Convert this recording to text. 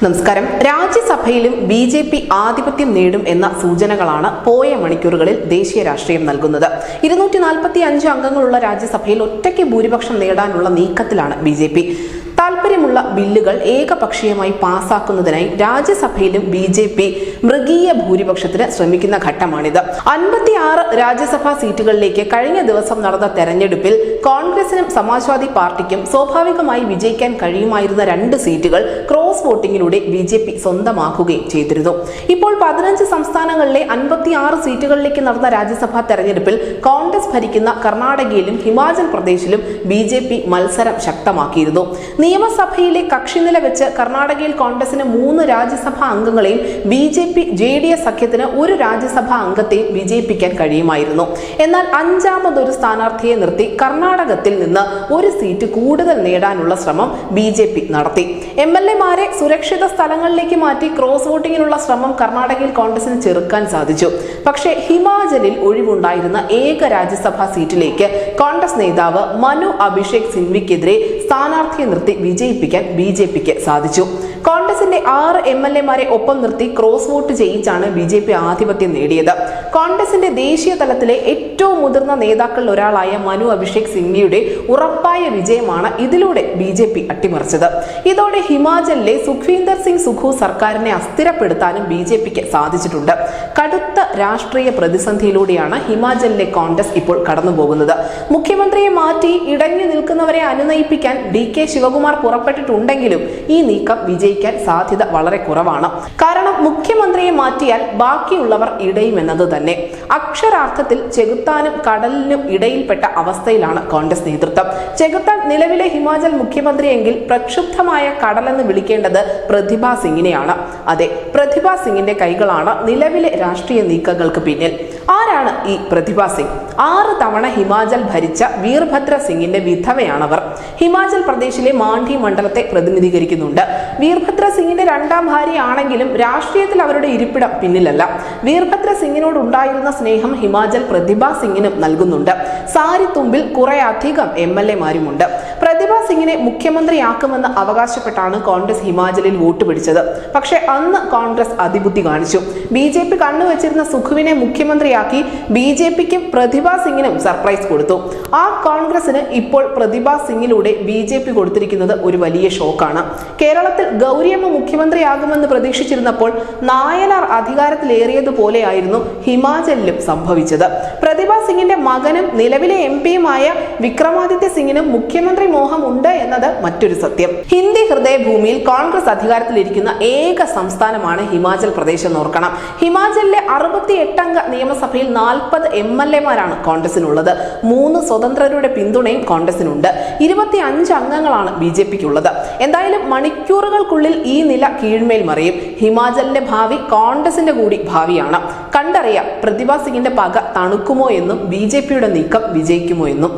നമസ്കാരം. രാജ്യസഭയിലും ബി.ജെ.പി. ആധിപത്യം നേടും എന്ന സൂചനകളാണ് പോയ മണിക്കൂറുകളിൽ ദേശീയ രാഷ്ട്രീയം നൽകുന്നത്. 245 അംഗങ്ങളുള്ള രാജ്യസഭയിൽ ഒറ്റയ്ക്ക് ഭൂരിപക്ഷം നേടാനുള്ള നീക്കത്തിലാണ് ബി.ജെ.പി. താൽപര്യമുള്ള ബില്ലുകൾ ഏകപക്ഷീയമായി പാസാക്കുന്നതിനായി രാജ്യസഭയിലും ബി.ജെ.പി. മൃഗീയ ഭൂരിപക്ഷത്തിന് ശ്രമിക്കുന്ന ഘട്ടമാണിത്. 56 രാജ്യസഭാ സീറ്റുകളിലേക്ക് കഴിഞ്ഞ ദിവസം നടന്ന തെരഞ്ഞെടുപ്പിൽ കോൺഗ്രസിനും സമാജ്വാദി പാർട്ടിക്കും സ്വാഭാവികമായി വിജയിക്കാൻ കഴിയുമായിരുന്ന 2 സീറ്റുകൾ ക്രോസ് വോട്ടിംഗിലൂടെ ബി.ജെ.പി. സ്വന്തമാക്കുകയും ചെയ്തിരുന്നു. ഇപ്പോൾ 15 സംസ്ഥാനങ്ങളിലെ 56 സീറ്റുകളിലേക്ക് നടന്ന രാജ്യസഭാ തെരഞ്ഞെടുപ്പിൽ കോൺഗ്രസ് ഭരിക്കുന്ന കർണാടകയിലും ഹിമാചൽ പ്രദേശിലും ബി.ജെ.പി. മത്സരം ശക്തമാക്കിയിരുന്നു. നിയമസഭയിലെ കക്ഷിനില വെച്ച് കർണാടകയിൽ കോൺഗ്രസിന് 3 രാജ്യസഭാ അംഗങ്ങളെയും ബി.ജെ.പി. ജെ.ഡി.എസ് സഖ്യത്തിന് 1 രാജ്യസഭാ അംഗത്തെയും വിജയിപ്പിക്കാൻ കഴിയുമായിരുന്നു. എന്നാൽ 5ാമതൊരു സ്ഥാനാർത്ഥിയെ നിർത്തി കർണാടകത്തിൽ നിന്ന് 1 സീറ്റ് കൂടുതൽ നേടാനുള്ള ശ്രമം ബി.ജെ.പി. നടത്തി. എം.എൽ.എമാരെ സുരക്ഷിത സ്ഥലങ്ങളിലേക്ക് മാറ്റി ക്രോസ് വോട്ടിങ്ങിനുള്ള ശ്രമം കർണാടകയിൽ കോൺഗ്രസിന് ചെറുക്കാൻ സാധിച്ചു. പക്ഷേ ഹിമാചലിൽ ഒഴിവുണ്ടായിരുന്ന ഏക രാജ്യസഭാ സീറ്റിലേക്ക് കോൺഗ്രസ് നേതാവ് മനു അഭിഷേക് സിംഗ്വിക്കെതിരെ സ്ഥാനാർത്ഥിയെ നിർത്തി വിജയിപ്പിക്കാൻ ബി.ജെ.പിക്ക് സാധിച്ചു. കോൺഗ്രസിന്റെ 6 എം.എൽ.എമാരെ ഒപ്പം നിർത്തി ക്രോസ് വോട്ട് ചെയ്യിച്ചാണ് ബി.ജെ.പി. ആധിപത്യം നേടിയത്. കോൺഗ്രസിന്റെ ദേശീയ തലത്തിലെ ഏറ്റവും മുതിർന്ന നേതാക്കളിൽ ഒരാളായ മനു അഭിഷേക് സിംഗ്വിയുടെ ഉറപ്പായ വിജയമാണ് ഇതിലൂടെ ബി.ജെ.പി. അട്ടിമറിച്ചത്. ഇതോടെ ഹിമാചലിലെ സുഖ്വീന്ദർ സിംഗ് സുഖു സർക്കാരിനെ അസ്ഥിരപ്പെടുത്താനും ബി.ജെ.പിക്ക് സാധിച്ചിട്ടുണ്ട്. കടുത്ത രാഷ്ട്രീയ പ്രതിസന്ധിയിലൂടെയാണ് ഹിമാചലിലെ കോൺഗ്രസ് ഇപ്പോൾ കടന്നുപോകുന്നത്. മുഖ്യമന്ത്രിയെ മാറ്റി ഇടഞ്ഞു നിൽക്കുന്നവരെ അനുനയിപ്പിക്കാൻ ഡി.കെ. ശിവകുമാർ പുറപ്പെട്ടിട്ടുണ്ടെങ്കിലും ഈ നീക്കം വിജയിക്കാൻ സാധ്യത വളരെ കുറവാണ്. കാരണം മുഖ്യമന്ത്രിയെ മാറ്റിയാൽ ബാക്കിയുള്ളവർ ഇടയുമെന്നത് തന്നെ. അക്ഷരാർത്ഥത്തിൽ ചെകുത്താനും കടലിനും ഇടയിൽപ്പെട്ട അവസ്ഥയിലാണ് കോൺഗ്രസ് നേതൃത്വം. ചെകുത്താൻ നിലവിലെ ഹിമാചൽ മുഖ്യമന്ത്രിയെങ്കിൽ പ്രക്ഷുബ്ധമായ കടലെന്ന് വിളിക്കേണ്ടത് പ്രതിഭാ സിംഗിനെയാണ്. അതെ, പ്രതിഭാ സിംഗിന്റെ കൈകളാണ് നിലവിലെ രാഷ്ട്രീയ നീക്കങ്ങൾക്ക് പിന്നിൽ. ആരാണ് ഈ പ്രതിഭാ സിംഗ്? 6 തവണ ഹിമാചൽ ഭരിച്ച വീർഭദ്ര സിംഗിന്റെ വിധവയാണവർ. ഹിമാചൽ പ്രദേശിലെ മാണ്ഡി മണ്ഡലത്തെ പ്രതിനിധീകരിക്കുന്നുണ്ട്. വീർഭദ്ര സിംഗിന്റെ 2ാം ഭാര്യയാണെങ്കിലും രാഷ്ട്രീയത്തിൽ അവരുടെ ഇരിപ്പിടം പിന്നിലല്ല. വീർഭദ്ര സിംഗിനോട് ഉണ്ടായിരുന്ന സ്നേഹം ഹിമാചൽ പ്രതിഭാ സിംഗിനും നൽകുന്നുണ്ട്. സാരിത്തുമ്പിൽ കുറെ അധികം എം.എൽ.എമാരുമുണ്ട്. പ്രതിഭാ സിംഗിനെ മുഖ്യമന്ത്രിയാക്കുമെന്ന് അവകാശപ്പെട്ടാണ് കോൺഗ്രസ് ഹിമാചലിൽ വോട്ട് പിടിച്ചത്. പക്ഷെ അന്ന് കോൺഗ്രസ് അതിബുദ്ധി കാണിച്ചു. ബി.ജെ.പി. കണ്ണുവച്ചിരുന്ന സുഖുവിനെ മുഖ്യമന്ത്രിയാക്കി ബി.ജെ.പിക്കും പ്രതിഭാ സിംഗിനും സർപ്രൈസ് കൊടുത്തു. ആ കോൺഗ്രസിന് ഇപ്പോൾ പ്രതിഭാ സിംഗിലൂടെ ബി.ജെ.പി. കൊടുത്തിരിക്കുന്നത് ഒരു വലിയ ഷോക്കാണ്. കേരളത്തിൽ ഗൗരിയമ്മ മുഖ്യമന്ത്രിയാകുമെന്ന് പ്രതീക്ഷിച്ചിരുന്നപ്പോൾ നായനാർ അധികാരത്തിലേറിയതുപോലെയായിരുന്നു ഹിമാചലിലും സംഭവിച്ചത്. പ്രതിഭാ സിംഗിന്റെ മകനും നിലവിലെ എം.പിയുമായ വിക്രമാദിത്യ സിംഗിനും മുഖ്യമന്ത്രി മോഹം ഉണ്ട് എന്നത് മറ്റൊരു സത്യം. ഹിന്ദി ഹൃദയഭൂമിയിൽ കോൺഗ്രസ് അധികാരത്തിലിരിക്കുന്ന ഏക സംസ്ഥാനമാണ് ഹിമാചൽ പ്രദേശ് എന്നോർക്കണം. ഹിമാചലിലെ 68 അംഗ നിയമസഭയിൽ 40 എം.എൽ.എമാരാണ് കോൺഗ്രസിനുള്ളത്. 3 സ്വതന്ത്രരുടെ പിന്തുണയും കോൺഗ്രസിനുണ്ട്. 25 അംഗങ്ങളാണ് ബി.ജെ.പിക്കുള്ളത്. എന്തായാലും മണിക്കൂറുകൾക്കുള്ളിൽ ഈ നില കീഴ്മേൽ മറിയും. ഹിമാചലിന്റെ ഭാവി കോൺഗ്രസിന്റെ കൂടി ഭാവിയാണ്. കണ്ടറിയാം പ്രതിഭാ സിംഗിന്റെ പക തണുക്കുമോ എന്നും ബി.ജെ.പിയുടെ നീക്കം വിജയിക്കുമോ എന്നും.